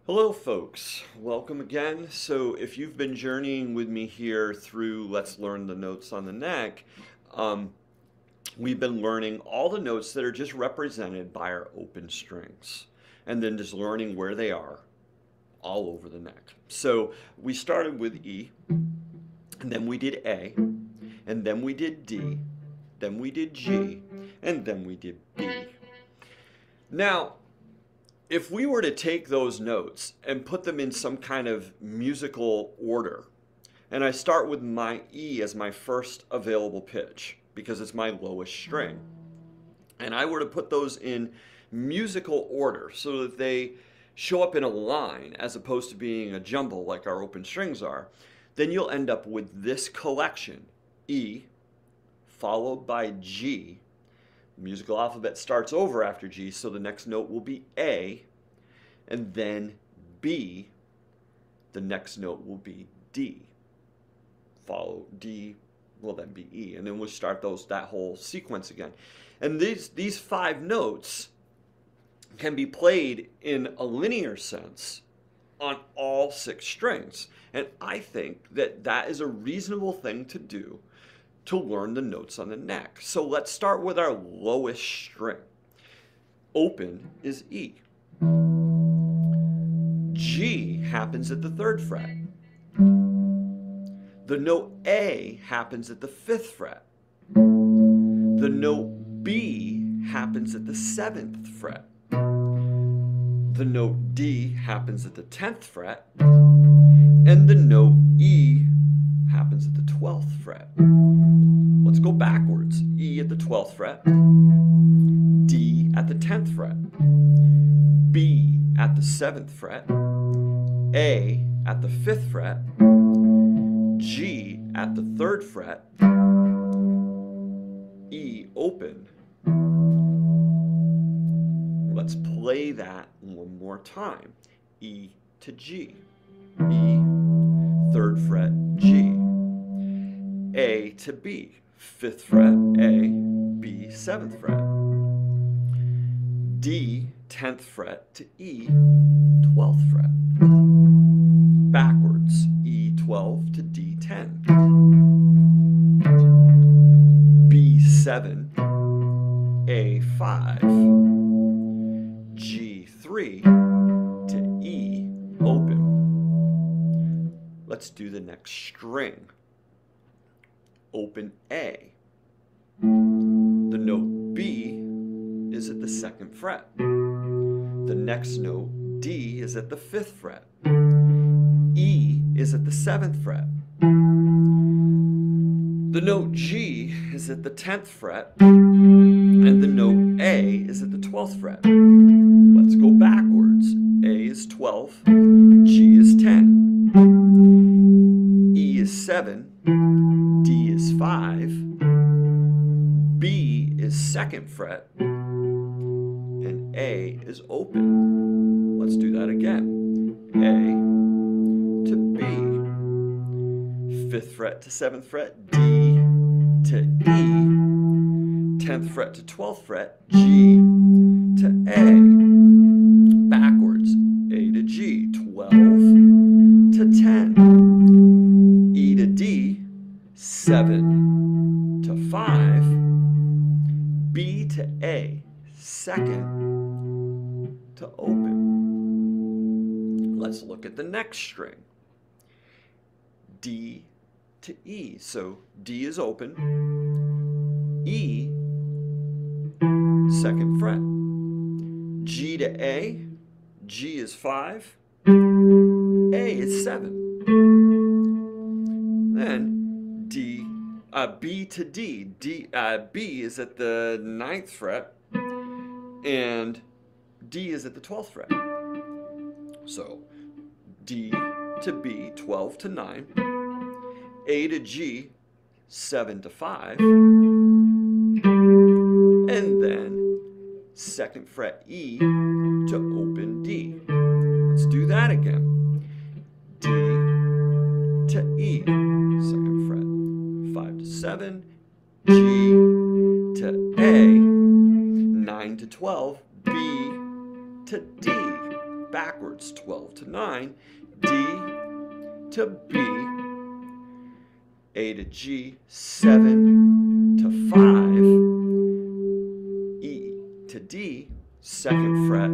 Hello folks, welcome again. So if you've been journeying with me here through Let's Learn the Notes on the Neck, we've been learning all the notes that are just represented by our open strings and then just learning where they are all over the neck. So we started with E, and then we did A, and then we did D, then we did G, and then we did B. Now, if we were to take those notes and put them in some kind of musical order, and I start with my E as my first available pitch because it's my lowest string, and I were to put those in musical order so that they show up in a line as opposed to being a jumble like our open strings are, then you'll end up with this collection: E followed by G. The musical alphabet starts over after G, so the next note will be A, and then B. The next note will be D. Follow D, will then be E, and then we'll start that whole sequence again. And these five notes can be played in a linear sense on all six strings, and I think that that is a reasonable thing to do to learn the notes on the neck. So let's start with our lowest string. Open is E. G happens at the 3rd fret. The note A happens at the 5th fret. The note B happens at the 7th fret. The note D happens at the 10th fret. And the note E happens at the 12th fret. Let's go backwards. E at the 12th fret, D at the 10th fret, B at the 7th fret, A at the 5th fret, G at the 3rd fret, E open. Let's play that one more time. E to G, E, 3rd fret, G, A to B, 5th fret, A, B, 7th fret, D, 10th fret to E, 12th fret, backwards, E 12 to D 10, B 7, A 5, G 3 to E open. Let's do the next string. Open A. The note B is at the 2nd fret. The next note, D, is at the 5th fret. E is at the 7th fret. The note G is at the 10th fret. And the note A is at the 12th fret. Let's go backwards. A is 12. G is 10. E is 7. D is 5, B is 2nd fret, and A is open. Let's do that again. A to B, 5th fret to 7th fret, D to E, 10th fret to 12th fret, G to A, backwards, A to G, 12 to 10, E to D, 7 to 5, B to A, 2nd to open. Let's look at the next string. D to E. So D is open, E, 2nd fret, G to A, G is 5, A is 7. Then B to D. B is at the 9th fret, and D is at the 12th fret. So D to B, 12 to 9, A to G, 7 to 5, and then 2nd fret E to open D. Let's do that again. D to E, 2nd fret, 5 to 7, G to A, 9 to 12, B to D, backwards, 12 to 9, D to B, A to G, 7 to 5, E to D, 2nd fret,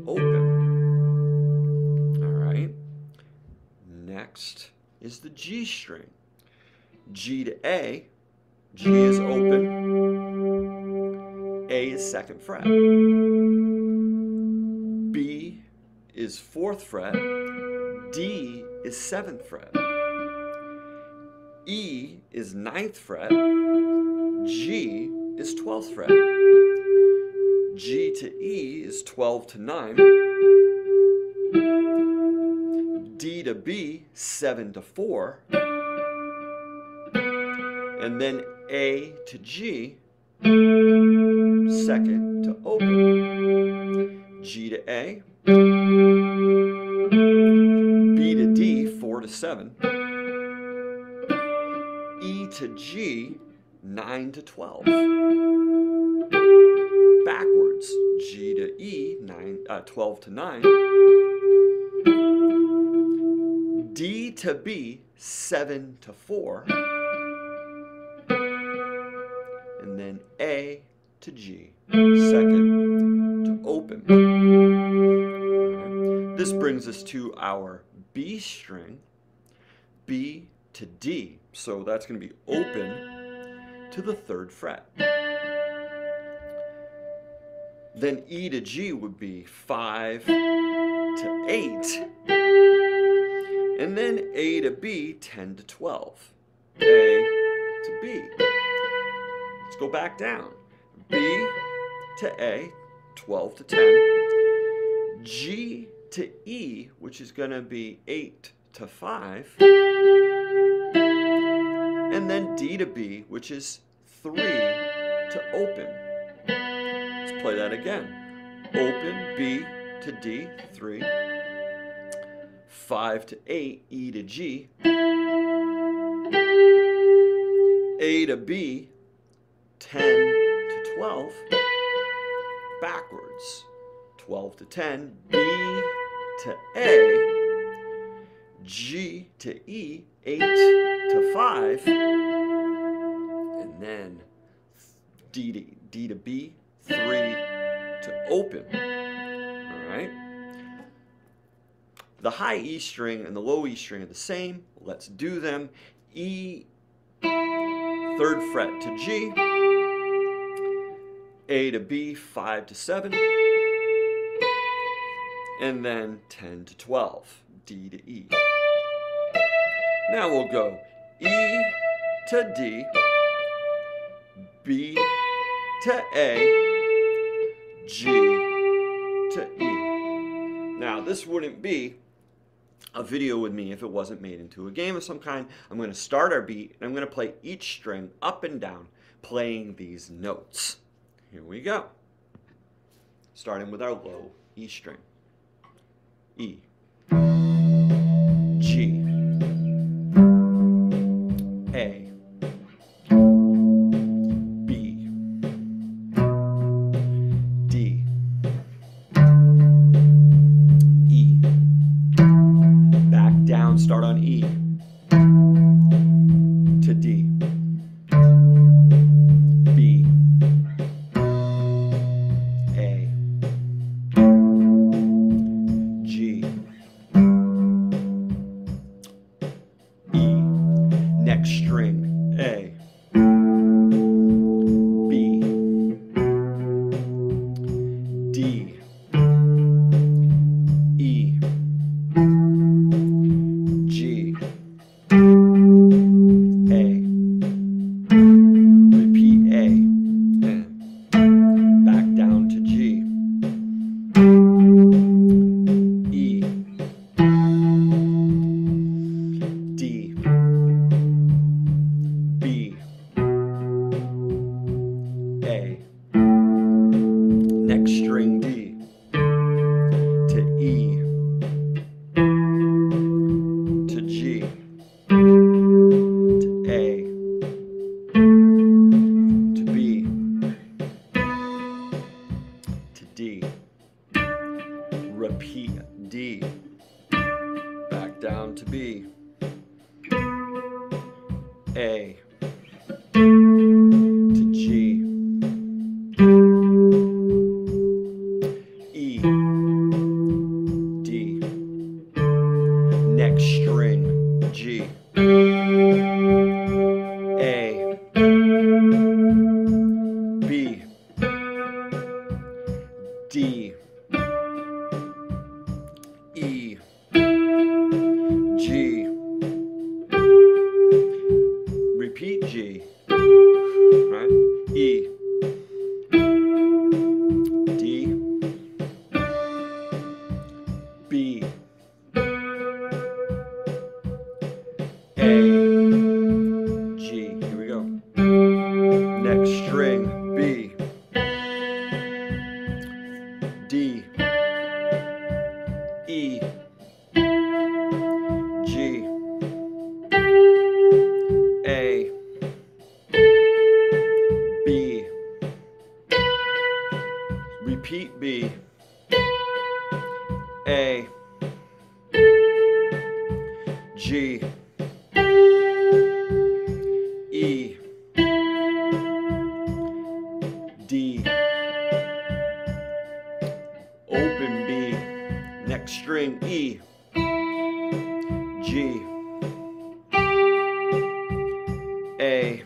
open. All right. Next is the G string. G to A, G is open, A is 2nd fret, B is 4th fret, D is 7th fret, E is 9th fret, G is 12th fret, G to E is 12 to 9, D to B, 7 to 4, and then A to G, 2nd to open, G to A, B to D, 4 to 7, E to G, 9 to 12, backwards, G to E, 12 to 9, D to B, 7 to 4, and then A to G, 2nd to open. Right. This brings us to our B string, B to D. So that's going to be open to the 3rd fret. Then E to G would be 5 to 8. And then A to B, 10 to 12. A to B. Let's go back down. B to A, 12 to 10. G to E, which is going to be 8 to 5. And then D to B, which is 3 to open. Let's play that again. Open, B to D, 3. 5 to 8, E to G. A to B, 10 to 12. Backwards, 12 to 10. B to A. G to E, 8 to 5. And then D to B, 3 to open. All right. The high E string and the low E string are the same. Let's do them. E, 3rd fret to G. A to B, 5 to 7. And then 10 to 12. D to E. Now we'll go E to D. B to A. G to E. Now this wouldn't be a video with me if it wasn't made into a game of some kind. I'm going to start our beat and I'm going to play each string up and down, playing these notes. Here we go. Starting with our low E string. E, G, A, B, D, E. Back down, start on E to D, B, A, G, E. Next string, A, B, D, E, G, repeat D, back down to B, A, to G, E, D, next string, G, A, B, D, E, G, repeat G, right? E, D, B, A, G. Here we go. Next string, B, D, E, G, A, B, repeat B, A, G, E, D, open B, next string E, G, A,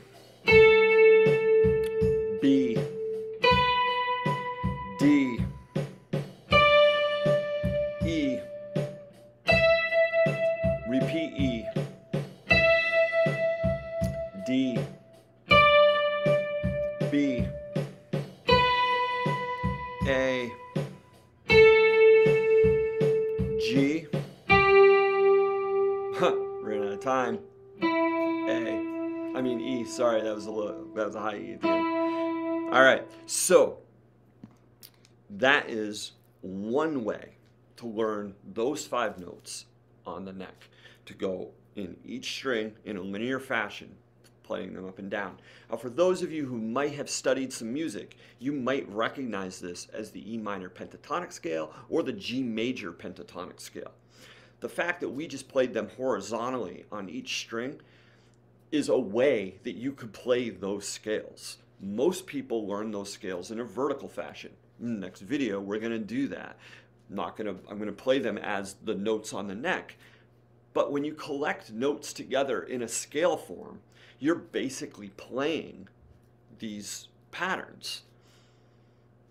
B, D, E, repeat E, D, B, A, G, ran out of time, E, sorry, that was a high E at the end. All right, so that is one way to learn those 5 notes on the neck, to go in each string in a linear fashion, playing them up and down. Now, for those of you who might have studied some music, you might recognize this as the E minor pentatonic scale or the G major pentatonic scale. The fact that we just played them horizontally on each string is a way that you could play those scales. Most people learn those scales in a vertical fashion. In the next video, we're going to do that. I'm going to play them as the notes on the neck. But when you collect notes together in a scale form, you're basically playing these patterns.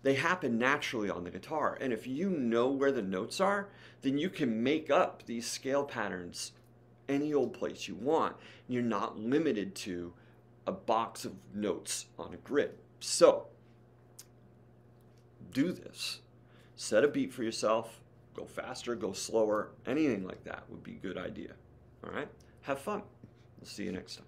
They happen naturally on the guitar. And if you know where the notes are, then you can make up these scale patterns any old place you want. You're not limited to a box of notes on a grid. So, do this. Set a beat for yourself. Go faster, go slower. Anything like that would be a good idea. All right? Have fun. We'll see you next time.